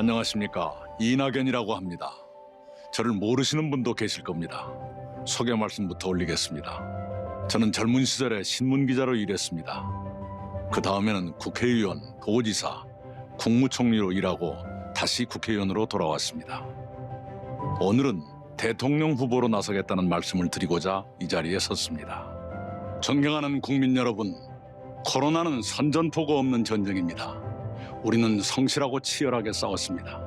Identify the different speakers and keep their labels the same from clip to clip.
Speaker 1: 안녕하십니까. 이낙연이라고 합니다. 저를 모르시는 분도 계실 겁니다. 소개 말씀부터 올리겠습니다. 저는 젊은 시절에 신문기자로 일했습니다. 그 다음에는 국회의원, 도지사, 국무총리로 일하고 다시 국회의원으로 돌아왔습니다. 오늘은 대통령 후보로 나서겠다는 말씀을 드리고자 이 자리에 섰습니다. 존경하는 국민 여러분, 코로나는 선전포고 없는 전쟁입니다. 우리는 성실하고 치열하게 싸웠습니다.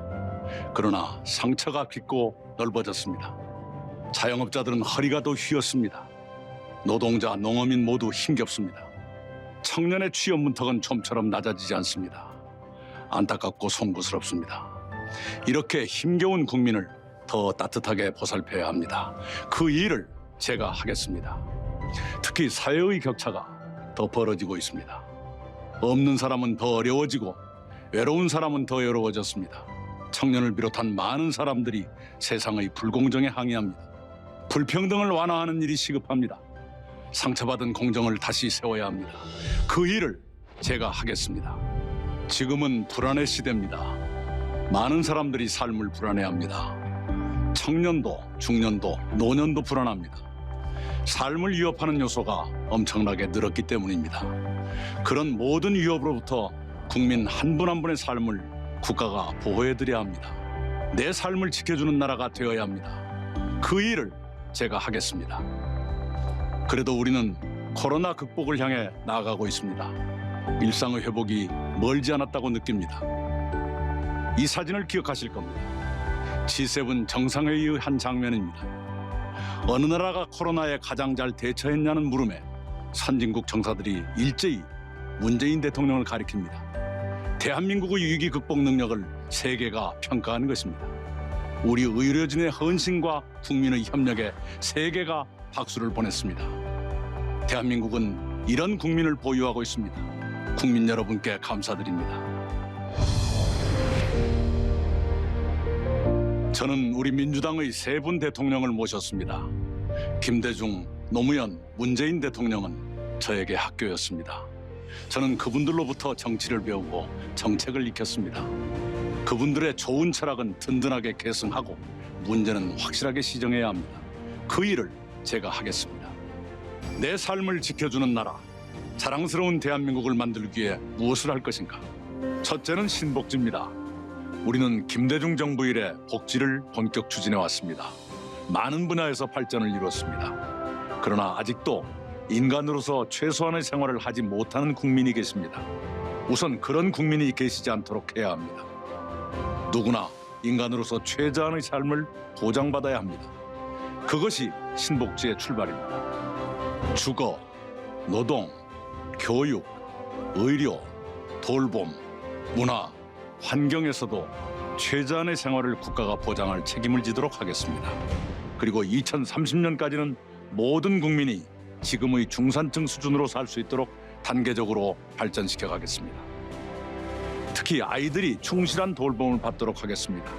Speaker 1: 그러나 상처가 깊고 넓어졌습니다. 자영업자들은 허리가 더 휘었습니다. 노동자, 농어민 모두 힘겹습니다. 청년의 취업 문턱은 좀처럼 낮아지지 않습니다. 안타깝고 송구스럽습니다. 이렇게 힘겨운 국민을 더 따뜻하게 보살펴야 합니다. 그 일을 제가 하겠습니다. 특히 사회의 격차가 더 벌어지고 있습니다. 없는 사람은 더 어려워지고 외로운 사람은 더 외로워졌습니다. 청년을 비롯한 많은 사람들이 세상의 불공정에 항의합니다. 불평등을 완화하는 일이 시급합니다. 상처받은 공정을 다시 세워야 합니다. 그 일을 제가 하겠습니다. 지금은 불안의 시대입니다. 많은 사람들이 삶을 불안해합니다. 청년도, 중년도, 노년도 불안합니다. 삶을 위협하는 요소가 엄청나게 늘었기 때문입니다. 그런 모든 위협으로부터 국민 한 분 한 분의 삶을 국가가 보호해드려야 합니다. 내 삶을 지켜주는 나라가 되어야 합니다. 그 일을 제가 하겠습니다. 그래도 우리는 코로나 극복을 향해 나아가고 있습니다. 일상의 회복이 멀지 않았다고 느낍니다. 이 사진을 기억하실 겁니다. G7 정상회의의 한 장면입니다. 어느 나라가 코로나에 가장 잘 대처했냐는 물음에 선진국 정사들이 일제히 문재인 대통령을 가리킵니다. 대한민국의 위기 극복 능력을 세계가 평가하는 것입니다. 우리 의료진의 헌신과 국민의 협력에 세계가 박수를 보냈습니다. 대한민국은 이런 국민을 보유하고 있습니다. 국민 여러분께 감사드립니다. 저는 우리 민주당의 세 분 대통령을 모셨습니다. 김대중, 노무현, 문재인 대통령은 저에게 학교였습니다. 저는 그분들로부터 정치를 배우고 정책을 익혔습니다. 그분들의 좋은 철학은 든든하게 계승하고 문제는 확실하게 시정해야 합니다. 그 일을 제가 하겠습니다. 내 삶을 지켜주는 나라, 자랑스러운 대한민국을 만들기 위해 무엇을 할 것인가? 첫째는 신복지입니다. 우리는 김대중 정부 이래 복지를 본격 추진해 왔습니다. 많은 분야에서 발전을 이뤘습니다. 그러나 아직도 인간으로서 최소한의 생활을 하지 못하는 국민이 계십니다. 우선 그런 국민이 계시지 않도록 해야 합니다. 누구나 인간으로서 최저한의 삶을 보장받아야 합니다. 그것이 신복지의 출발입니다. 주거, 노동, 교육, 의료, 돌봄, 문화, 환경에서도 최저한의 생활을 국가가 보장할 책임을 지도록 하겠습니다. 그리고 2030년까지는 모든 국민이 지금의 중산층 수준으로 살 수 있도록 단계적으로 발전시켜 가겠습니다. 특히 아이들이 충실한 돌봄을 받도록 하겠습니다.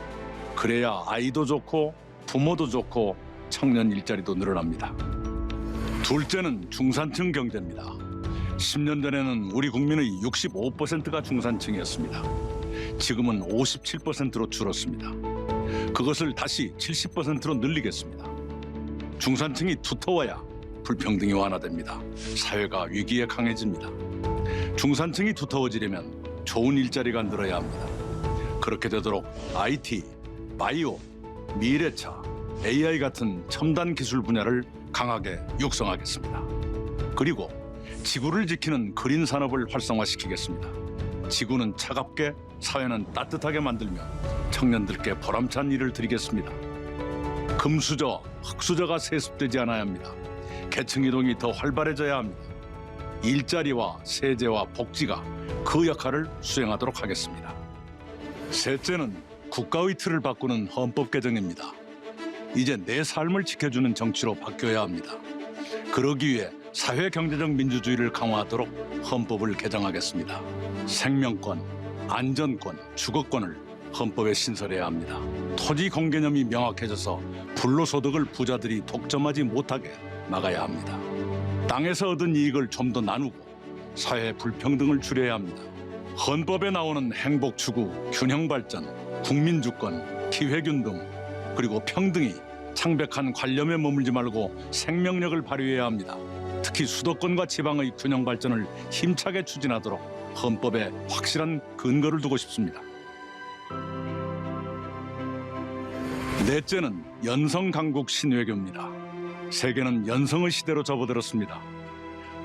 Speaker 1: 그래야 아이도 좋고 부모도 좋고 청년 일자리도 늘어납니다. 둘째는 중산층 경제입니다. 10년 전에는 우리 국민의 65%가 중산층이었습니다. 지금은 57%로 줄었습니다. 그것을 다시 70%로 늘리겠습니다. 중산층이 두터워야 불평등이 완화됩니다. 사회가 위기에 강해집니다. 중산층이 두터워지려면 좋은 일자리가 늘어야 합니다. 그렇게 되도록 IT, 바이오, 미래차, AI 같은 첨단 기술 분야를 강하게 육성하겠습니다. 그리고 지구를 지키는 그린 산업을 활성화시키겠습니다. 지구는 차갑게, 사회는 따뜻하게 만들며 청년들께 보람찬 일을 드리겠습니다. 금수저, 흙수저가 세습되지 않아야 합니다. 계층 이동이 더 활발해져야 합니다. 일자리와 세제와 복지가 그 역할을 수행하도록 하겠습니다. 셋째는 국가의 틀을 바꾸는 헌법 개정입니다. 이제 내 삶을 지켜주는 정치로 바뀌어야 합니다. 그러기 위해 사회 경제적 민주주의를 강화하도록 헌법을 개정하겠습니다. 생명권, 안전권, 주거권을 헌법에 신설해야 합니다. 토지 공개념이 명확해져서 불로소득을 부자들이 독점하지 못하게 막아야 합니다. 땅에서 얻은 이익을 좀 더 나누고 사회 불평등을 줄여야 합니다. 헌법에 나오는 행복 추구, 균형 발전, 국민주권, 기회균등, 그리고 평등이 창백한 관념에 머물지 말고 생명력을 발휘해야 합니다. 특히 수도권과 지방의 균형 발전을 힘차게 추진하도록 헌법에 확실한 근거를 두고 싶습니다. 넷째는 연성강국 신외교입니다. 세계는 연성의 시대로 접어들었습니다.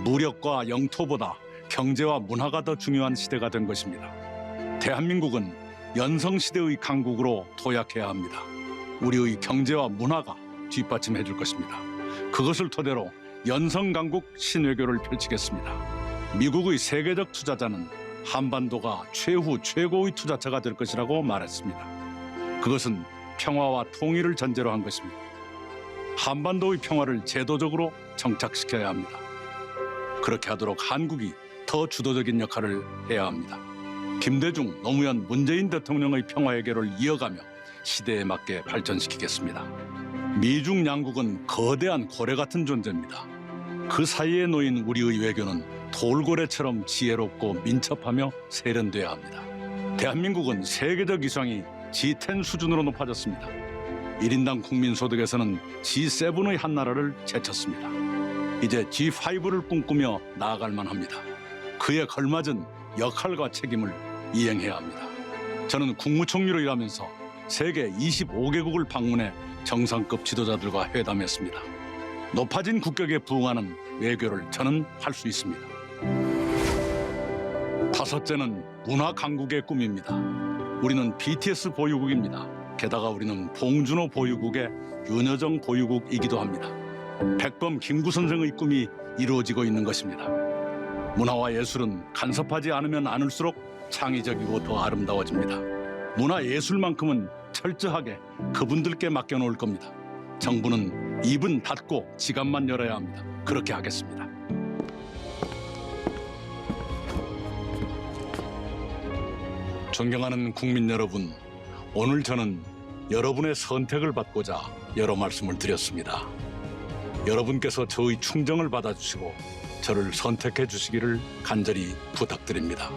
Speaker 1: 무력과 영토보다 경제와 문화가 더 중요한 시대가 된 것입니다. 대한민국은 연성시대의 강국으로 도약해야 합니다. 우리의 경제와 문화가 뒷받침해 줄 것입니다. 그것을 토대로 연성강국 신외교를 펼치겠습니다. 미국의 세계적 투자자는 한반도가 최후 최고의 투자처가 될 것이라고 말했습니다. 그것은 평화와 통일을 전제로 한 것입니다. 한반도의 평화를 제도적으로 정착시켜야 합니다. 그렇게 하도록 한국이 더 주도적인 역할을 해야 합니다. 김대중, 노무현, 문재인 대통령의 평화외교를 이어가며 시대에 맞게 발전시키겠습니다. 미중 양국은 거대한 고래 같은 존재입니다. 그 사이에 놓인 우리의 외교는 돌고래처럼 지혜롭고 민첩하며 세련돼야 합니다. 대한민국은 세계적 위상이 G10 수준으로 높아졌습니다. 1인당 국민소득에서는 G7의 한 나라를 제쳤습니다. 이제 G5를 꿈꾸며 나아갈 만합니다. 그에 걸맞은 역할과 책임을 이행해야 합니다. 저는 국무총리로 일하면서 세계 25개국을 방문해 정상급 지도자들과 회담했습니다. 높아진 국격에 부응하는 외교를 저는 할 수 있습니다. 다섯째는 문화 강국의 꿈입니다. 우리는 BTS 보유국입니다. 게다가 우리는 봉준호 보유국의 윤여정 보유국이기도 합니다. 백범 김구 선생의 꿈이 이루어지고 있는 것입니다. 문화와 예술은 간섭하지 않으면 않을수록 창의적이고 더 아름다워집니다. 문화예술만큼은 철저하게 그분들께 맡겨놓을 겁니다. 정부는 입은 닫고 지갑만 열어야 합니다. 그렇게 하겠습니다. 존경하는 국민 여러분, 오늘 저는 여러분의 선택을 받고자 여러 말씀을 드렸습니다. 여러분께서 저의 충정을 받아주시고 저를 선택해 주시기를 간절히 부탁드립니다.